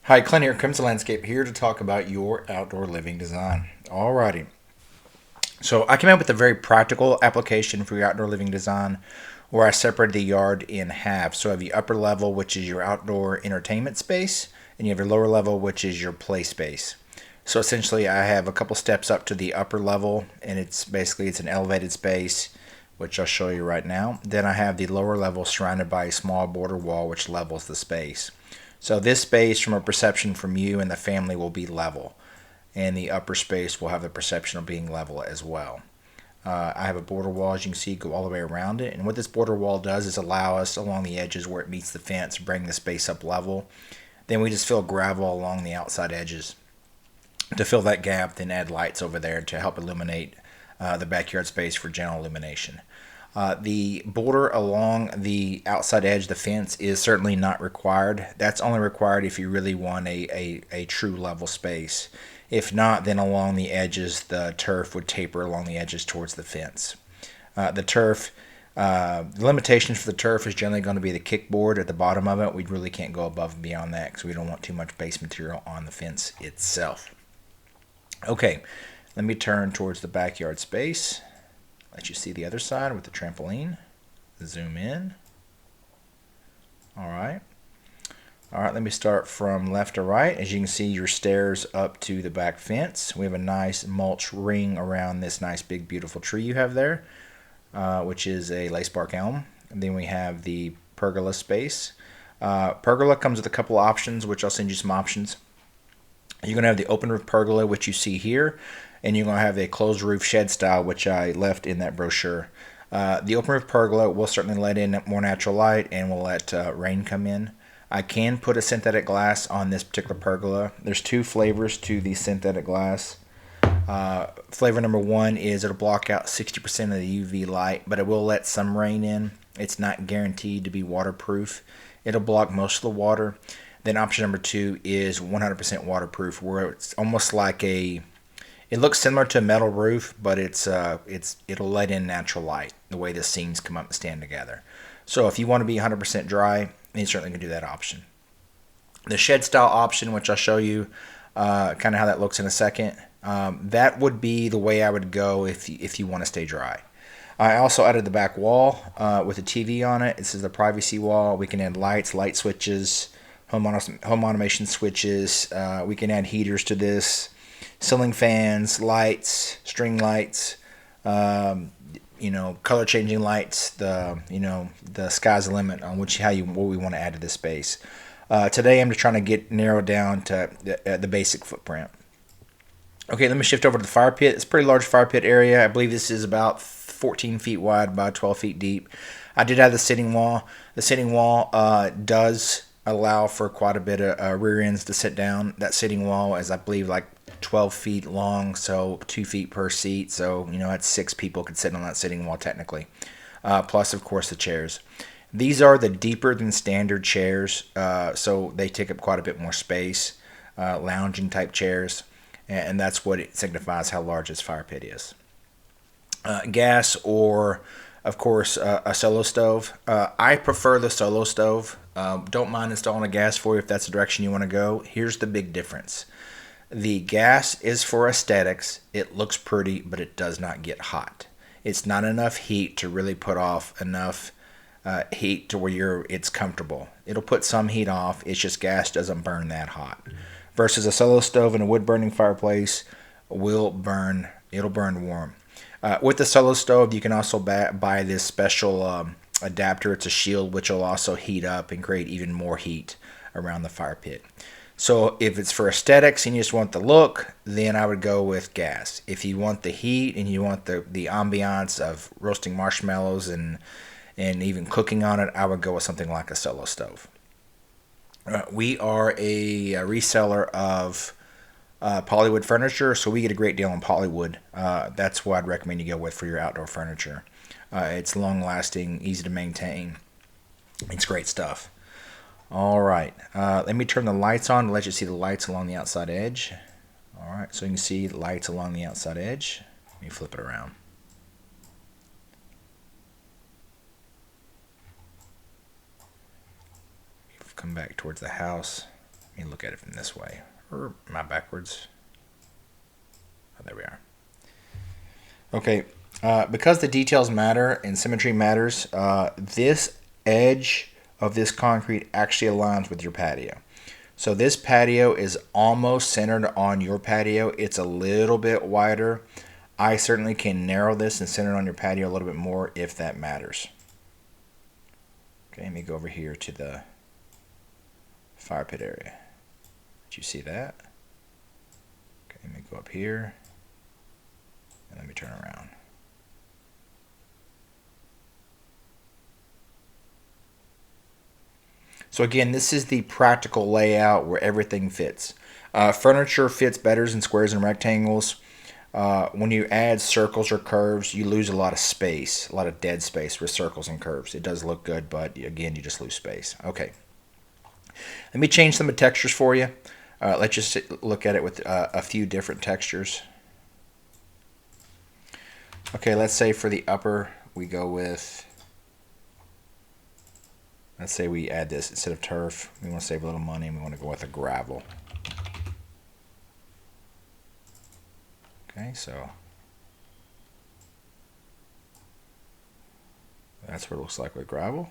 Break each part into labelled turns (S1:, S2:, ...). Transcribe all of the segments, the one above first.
S1: Hi, Clint here, Crimson Landscape, here to talk about your outdoor living design. Alrighty, so I came up with a very practical application for your outdoor living design where I separated the yard in half. So I have the upper level, which is your outdoor entertainment space, and you have your lower level, which is your play space. So essentially, I have a couple steps up to the upper level, and it's an elevated space, which I'll show you right now. Then I have the lower level surrounded by a small border wall, which levels the space. So this space, from a perception from you and the family, will be level, and the upper space will have the perception of being level as well. I have a border wall, as you can see, go all the way around it. And what this border wall does is allow us along the edges where it meets the fence to bring the space up level. Then we just fill gravel along the outside edges to fill that gap, then add lights over there to help illuminate the backyard space for general illumination. The border along the outside edge of the fence is certainly not required. That's only required if you really want a true level space. If not, then along the edges, the turf would taper along the edges towards the fence. The limitations for the turf is generally going to be the kickboard at the bottom of it. We really can't go above and beyond that because we don't want too much base material on the fence itself. Okay, let me turn towards the backyard space. Let you see the other side with the trampoline. Zoom in. All right. All right, let me start from left to right. As you can see, your stairs up to the back fence. We have a nice mulch ring around this nice big beautiful tree you have there, which is a lacebark elm. And then we have the pergola space. Pergola comes with a couple options, which I'll send you some options. You're going to have the open roof pergola, which you see here, and you're going to have a closed roof shed style, which I left in that brochure. The open roof pergola will certainly let in more natural light and will let rain come in. I can put a synthetic glass on this particular pergola. There's two flavors to the synthetic glass. Flavor number one is it'll block out 60% of the UV light, but it will let some rain in. It's not guaranteed to be waterproof. It'll block most of the water. Then option number two is 100% waterproof, where it's almost like it looks similar to a metal roof, but it'll let in natural light the way the seams come up and stand together. So if you want to be 100% dry, you certainly can do that option. The shed style option, which I'll show you kind of how that looks in a second, that would be the way I would go if you want to stay dry. I also added the back wall with a TV on it. This is the privacy wall. We can add lights, light switches, home automation switches. We can add heaters to this, ceiling fans, lights, string lights, color changing lights. The sky's the limit on what we want to add to this space. Today I'm just trying to narrow down to the basic footprint. Okay, let me shift over to the fire pit. It's a pretty large fire pit area. I believe this is about 14 feet wide by 12 feet deep. I did have the sitting wall. The sitting wall does allow for quite a bit of rear ends to sit down. That sitting wall is, I believe, like 12 feet long, so 2 feet per seat. So, that's 6 people could sit on that sitting wall technically. Plus, of course, the chairs. These are the deeper than standard chairs, so they take up quite a bit more space, lounging type chairs, and that's what it signifies how large this fire pit is. Gas or, of course, a solo stove. I prefer the solo stove. Don't mind installing a gas for you if that's the direction you want to go. Here's the big difference. The gas is for aesthetics. It looks pretty, but it does not get hot. It's not enough heat to really put off enough heat to where it's comfortable. It'll put some heat off. It's just gas doesn't burn that hot. Versus a solo stove and a wood burning fireplace it'll burn warm. With the solo stove, you can also buy this special adapter. It's a shield which will also heat up and create even more heat around the fire pit. So if it's for aesthetics and you just want the look, then I would go with gas. If you want the heat and you want the ambiance of roasting marshmallows and even cooking on it, I would go with something like a solo stove. We are a reseller of polywood furniture, so we get a great deal on polywood. That's what I'd recommend you go with for your outdoor furniture. It's long lasting, easy to maintain. It's great stuff. All right, let me turn the lights on to let you see the lights along the outside edge. All right, so you can see the lights along the outside edge. Let me flip it around. Come back towards the house. Let me look at it from this way. Or am I backwards? Oh, there we are. Okay, because the details matter and symmetry matters, this edge of this concrete actually aligns with your patio. So this patio is almost centered on your patio. It's a little bit wider. I certainly can narrow this and center it on your patio a little bit more if that matters. Okay, let me go over here to the fire pit area. Did you see that? Okay, let me go up here and let me turn around. So again, this is the practical layout where everything fits. Furniture fits better in squares and rectangles. When you add circles or curves, you lose a lot of space, a lot of dead space with circles and curves. It does look good, but again, you just lose space. Okay. Let me change some of the textures for you. Let's just look at it with a few different textures. Okay, let's say for the upper, we go with, let's say we add this instead of turf. We want to save a little money and we want to go with a gravel. Okay, so that's what it looks like with gravel.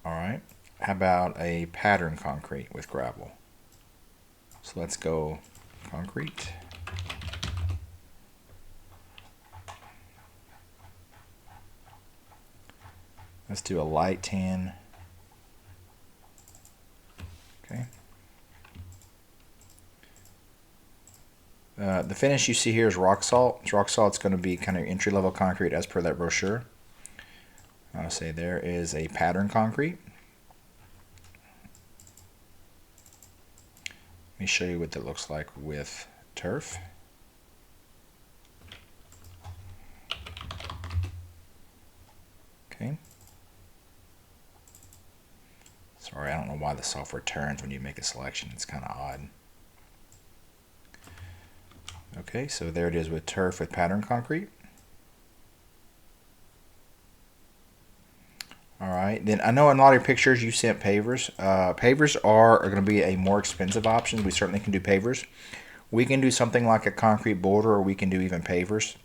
S1: All right, how about a pattern concrete with gravel? So let's go concrete. Let's do a light tan. Okay. The finish you see here is rock salt. Rock salt's going to be kind of entry-level concrete as per that brochure. I'll say there is a pattern concrete. Let me show you what that looks like with turf. Okay. Sorry, I don't know why the software turns when you make a selection. It's kind of odd. Okay, so there it is with turf with pattern concrete. All right, then I know in a lot of your pictures you sent pavers. Pavers are going to be a more expensive option. We certainly can do pavers. We can do something like a concrete border, or we can do even pavers.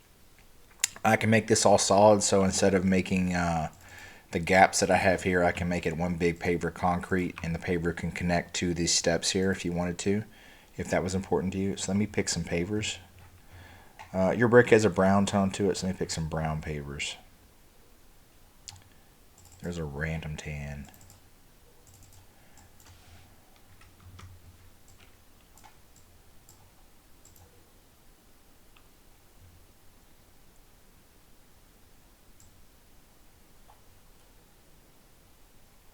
S1: I can make this all solid, so instead of making the gaps that I have here, I can make it one big paver concrete, and the paver can connect to these steps here if you wanted to, if that was important to you. So let me pick some pavers. Your brick has a brown tone to it, so let me pick some brown pavers. There's a random tan.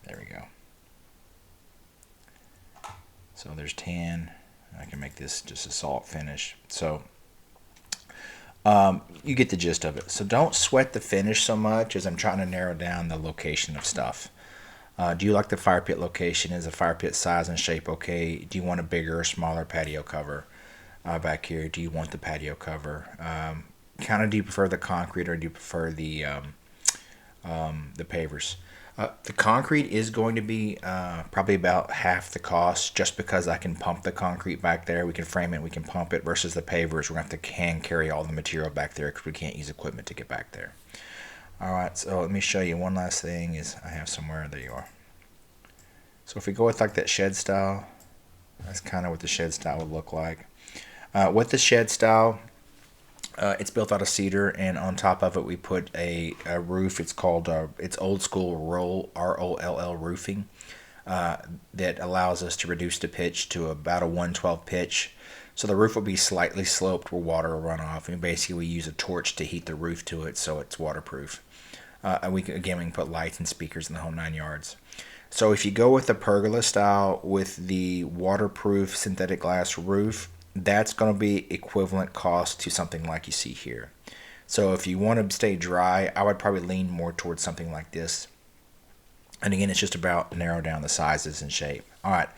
S1: There we go. So there's tan. I can make this just a salt finish. So you get the gist of it. So don't sweat the finish so much as I'm trying to narrow down the location of stuff. Do you like the fire pit location? Is the fire pit size and shape okay? Do you want a bigger or smaller patio cover back here? Do you want the patio cover? Kind of do you prefer the concrete or do you prefer the pavers? The concrete is going to be probably about half the cost just because I can pump the concrete back there. We can frame it, we can pump it versus the pavers. We're going to have to hand carry all the material back there because we can't use equipment to get back there. All right, so let me show you one last thing is I have somewhere, there you are. So if we go with like that shed style, that's kind of what the shed style would look like. With the shed style, it's built out of cedar, and on top of it we put a roof. It's called it's old school ROLL roofing that allows us to reduce the pitch to about a 112 pitch. So the roof will be slightly sloped where water will run off, and basically we use a torch to heat the roof to it so it's waterproof. And we can put lights and speakers in the whole 9 yards. So if you go with the pergola style with the waterproof synthetic glass roof, that's going to be equivalent cost to something like you see here. So if you want to stay dry, I would probably lean more towards something like this. And again, it's just about narrow down the sizes and shape. All right,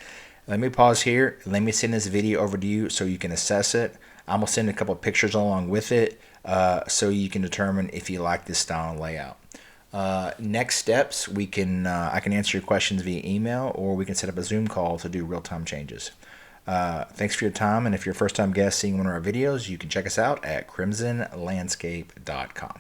S1: let me pause here. Let me send this video over to you so you can assess it. I'm gonna send a couple of pictures along with it, so you can determine if you like this style and layout. Next steps, we can I can answer your questions via email, or we can set up a Zoom call to do real-time changes. Thanks for your time, and if you're a first-time guest seeing one of our videos, you can check us out at crimsonlandscape.com.